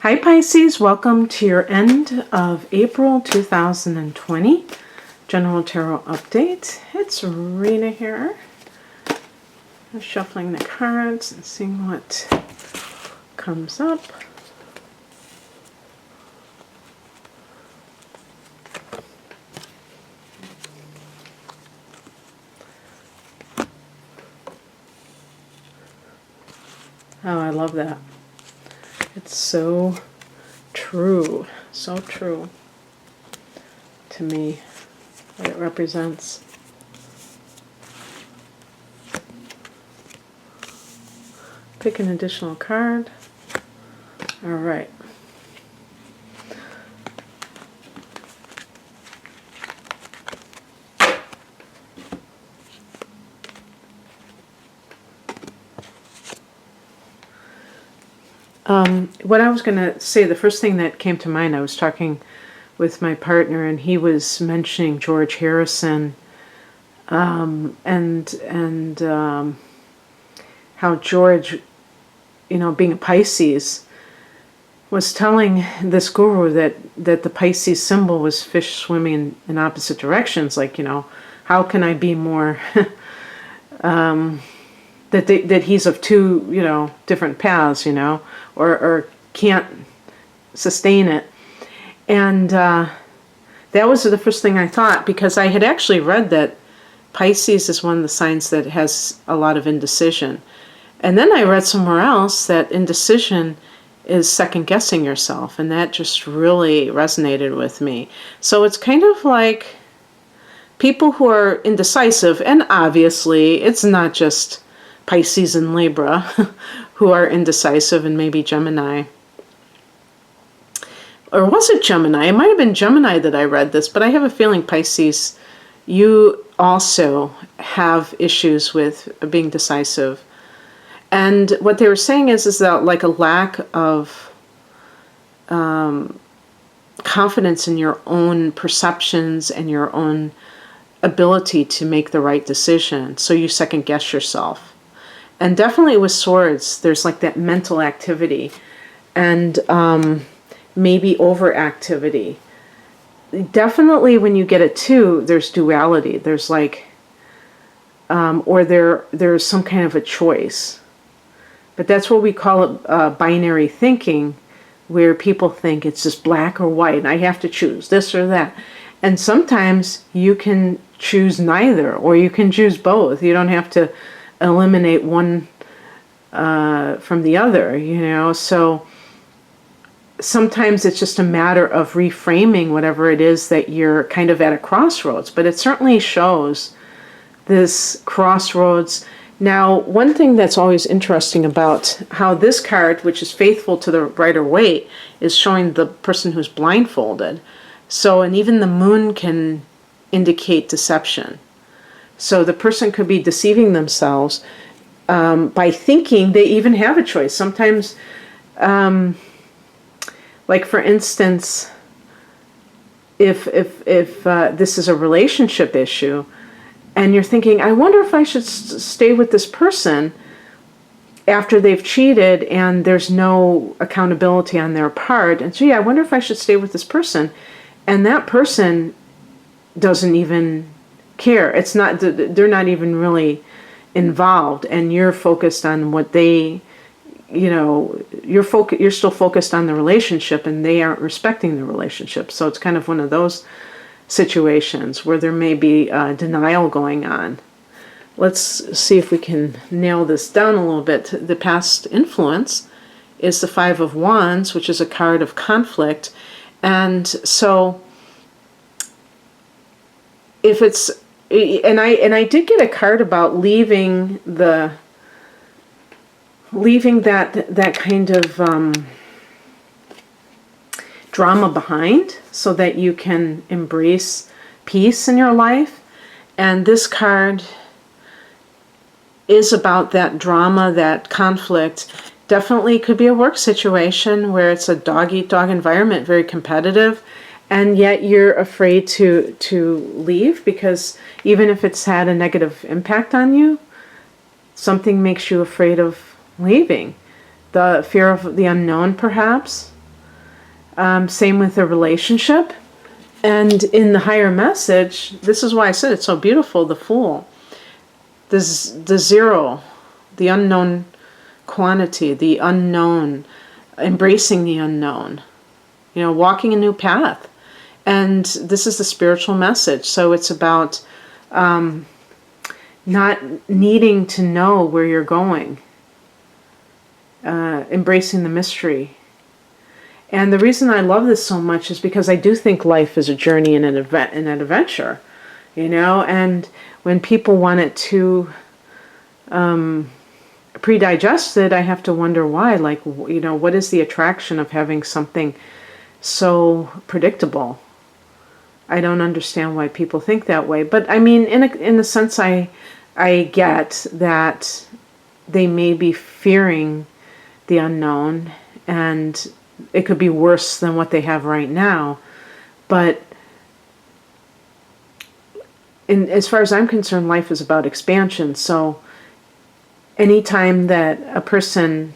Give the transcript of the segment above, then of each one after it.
Hi Pisces, welcome to your end of April 2020 General Tarot Update. It's Rena here. I'm shuffling the cards and seeing what comes up. Oh, I love that. It's so true to me, what it represents. Pick an additional card. All right. What I was going to say, the first thing that came to mind, I was talking with my partner, and he was mentioning George Harrison, and how George, being a Pisces, was telling this guru that the Pisces symbol was fish swimming in opposite directions. Like, how can I be more that he's of two, different paths, or can't sustain it. And that was the first thing I thought, because I had actually read that Pisces is one of the signs that has a lot of indecision. And then I read somewhere else that indecision is second guessing yourself, and that just really resonated with me. So it's kind of like people who are indecisive, and obviously it's not just Pisces and Libra who are indecisive, and maybe Gemini. Or was it Gemini? It might have been Gemini that I read this, but I have a feeling Pisces, you also have issues with being decisive. And what they were saying is that like a lack of confidence in your own perceptions and your own ability to make the right decision. So you second guess yourself. And definitely with swords, there's like that mental activity and maybe overactivity. Definitely when you get a 2, there's duality. There's like, or there's some kind of a choice. But that's what we call it binary thinking, where people think it's just black or white, and I have to choose this or that. And sometimes you can choose neither, or you can choose both. You don't have to eliminate one from the other, So sometimes it's just a matter of reframing whatever it is that you're kind of at a crossroads. But it certainly shows this crossroads. Now, one thing that's always interesting about how this card, which is faithful to the Rider-Waite, is showing the person who's blindfolded. So, and even the moon can indicate deception. So the person could be deceiving themselves by thinking they even have a choice. Sometimes, like for instance, if this is a relationship issue, and you're thinking, I wonder if I should stay with this person after they've cheated and there's no accountability on their part. And so, yeah, I wonder if I should stay with this person. And that person doesn't even care. It's not, they're not even really involved, and you're focused on what they, you're still focused on the relationship, and they aren't respecting the relationship. So it's kind of one of those situations where there may be denial going on. Let's see if we can nail this down a little bit. The past influence is the 5 of Wands, which is a card of conflict. And so if it's, and I did get a card about leaving that kind of drama behind, so that you can embrace peace in your life. And this card is about that drama, that conflict. Definitely could be a work situation where it's a dog-eat-dog environment, very competitive, and yet you're afraid to leave, because even if it's had a negative impact on you, something makes you afraid of leaving. The fear of the unknown, perhaps. Same with a relationship. And in the higher message, this is why I said it's so beautiful, the Fool. The zero, the unknown quantity, the unknown, embracing the unknown, walking a new path. And this is the spiritual message. So it's about not needing to know where you're going, embracing the mystery. And the reason I love this so much is because I do think life is a journey and an adventure, and when people want it too pre-digested, I have to wonder why. Like, what is the attraction of having something so predictable? I don't understand why people think that way. But I mean, in a sense, I get that they may be fearing the unknown, and it could be worse than what they have right now. But as far as I'm concerned, life is about expansion. So anytime that a person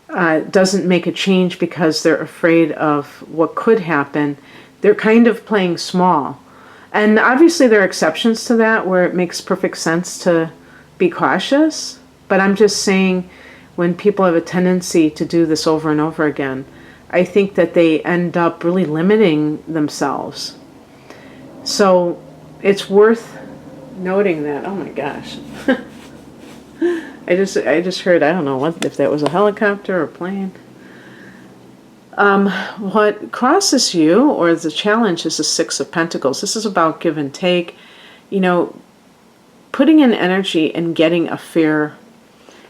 doesn't make a change because they're afraid of what could happen, they're kind of playing small. And obviously there are exceptions to that where it makes perfect sense to be cautious. But I'm just saying, when people have a tendency to do this over and over again, I think that they end up really limiting themselves. So it's worth noting that. Oh my gosh. I just heard, I don't know if that was a helicopter or a plane. What crosses you, or the challenge, is the Six of Pentacles. This is about give and take, putting in energy and getting a fair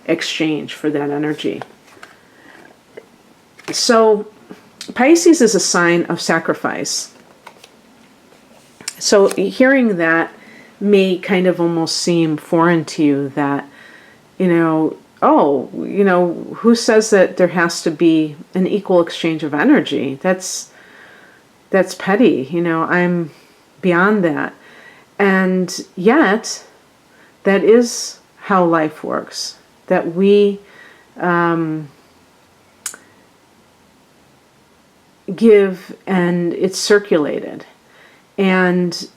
exchange for that energy. So Pisces is a sign of sacrifice. So hearing that may kind of almost seem foreign to you, that, who says that there has to be an equal exchange of energy? That's petty. I'm beyond that. And yet, that is how life works. That we give and it's circulated. And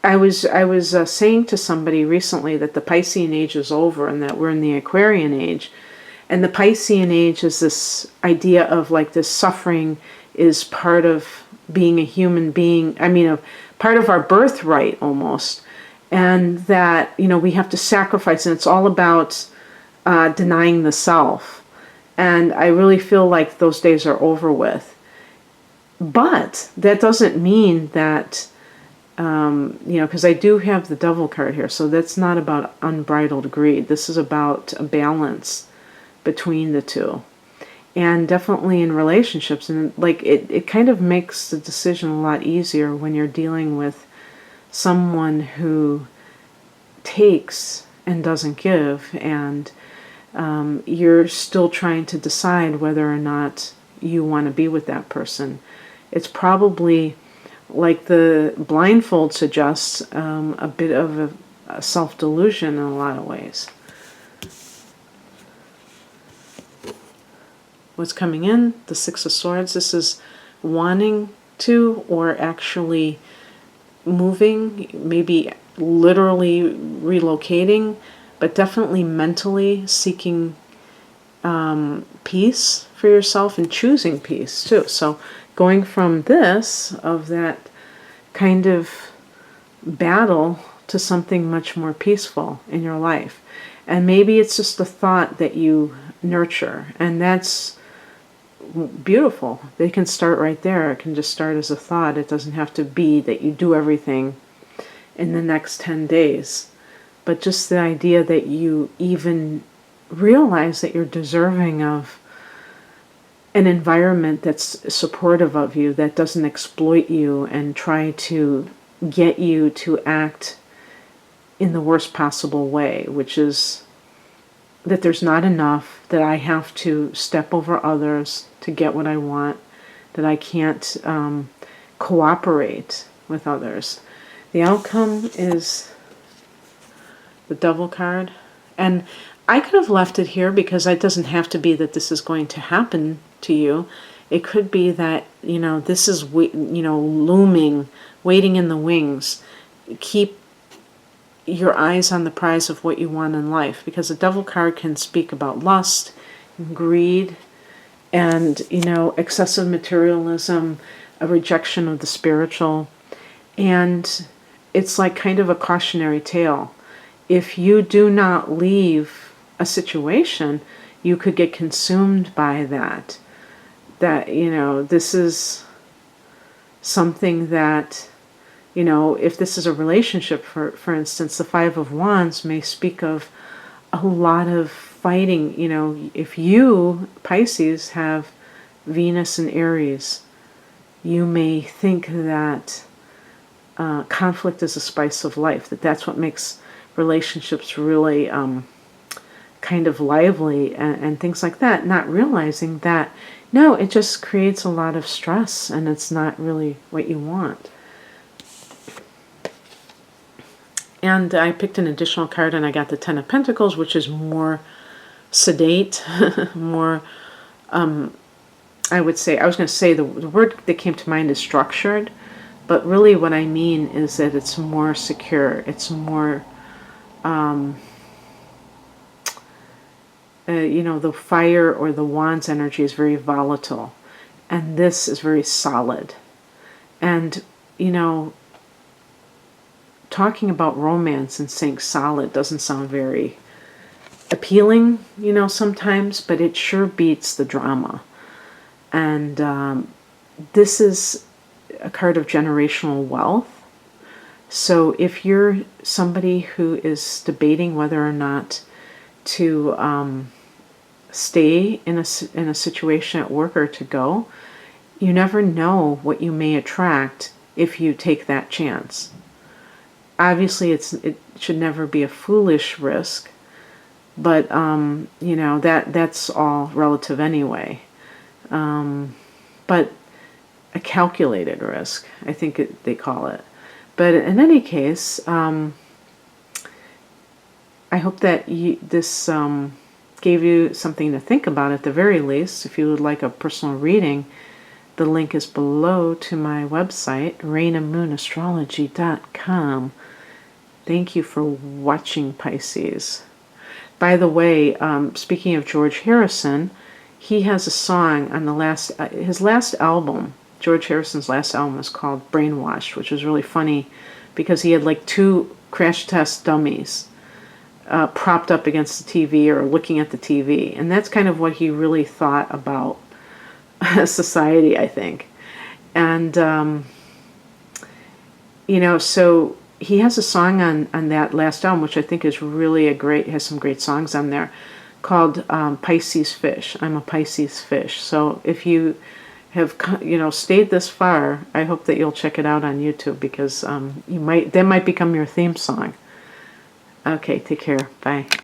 I was saying to somebody recently that the Piscean age is over and that we're in the Aquarian age. And the Piscean age is this idea of like this suffering is part of being a human being. I mean, a part of our birthright almost. And that, we have to sacrifice, and it's all about denying the self. And I really feel like those days are over with. But that doesn't mean that, because I do have the Devil card here, so that's not about unbridled greed. This is about a balance between the two. And definitely in relationships, and like it kind of makes the decision a lot easier when you're dealing with someone who takes and doesn't give, and you're still trying to decide whether or not you want to be with that person. It's probably, like the blindfold suggests, a bit of a self-delusion in a lot of ways. What's coming in? The Six of Swords. This is wanting to, or actually moving, maybe literally relocating, but definitely mentally seeking peace for yourself and choosing peace too. So going from this, of that kind of battle, to something much more peaceful in your life. And maybe it's just a thought that you nurture, and that's beautiful. They can start right there. It can just start as a thought. It doesn't have to be that you do everything in the next 10 days. But just the idea that you even realize that you're deserving of an environment that's supportive of you, that doesn't exploit you and try to get you to act in the worst possible way, which is that there's not enough, that I have to step over others to get what I want, that I can't cooperate with others. The outcome is the Devil card. And I could have left it here because it doesn't have to be that this is going to happen to you. It could be that, this is, looming, waiting in the wings. Keep your eyes on the prize of what you want in life, because the devil card can speak about lust, greed, and, excessive materialism, a rejection of the spiritual. And it's like kind of a cautionary tale. If you do not leave a situation, you could get consumed by that. That, this is something that, if this is a relationship, for instance, the Five of Wands may speak of a lot of fighting. If you, Pisces, have Venus and Aries, you may think that conflict is a spice of life, that's what makes relationships really kind of lively and things like that, not realizing that, no, it just creates a lot of stress and it's not really what you want. And I picked an additional card and I got the Ten of Pentacles, which is more sedate, more, I would say, I was going to say the word that came to mind is structured, but really what I mean is that it's more secure. It's more, the fire or the Wands energy is very volatile. And this is very solid. And, talking about romance and saying solid doesn't sound very appealing, sometimes, but it sure beats the drama. And this is a card of generational wealth. So if you're somebody who is debating whether or not to stay in a situation at work or to go, you never know what you may attract if you take that chance. Obviously, it should never be a foolish risk, but that's all relative anyway. But a calculated risk, I think they call it. But in any case, I hope that this gave you something to think about at the very least. If you would like a personal reading, the link is below to my website, rainandmoonastrology.com. Thank you for watching, Pisces. By the way, speaking of George Harrison, he has a song on his last album. George Harrison's last album is called Brainwashed, which was really funny because he had like 2 crash test dummies propped up against the TV or looking at the TV. And that's kind of what he really thought about society, I think. And, so he has a song on that last album, which I think is really has some great songs on there, called Pisces Fish. I'm a Pisces fish. So if you have, stayed this far, I hope that you'll check it out on YouTube, because that might become your theme song. Okay, take care. Bye.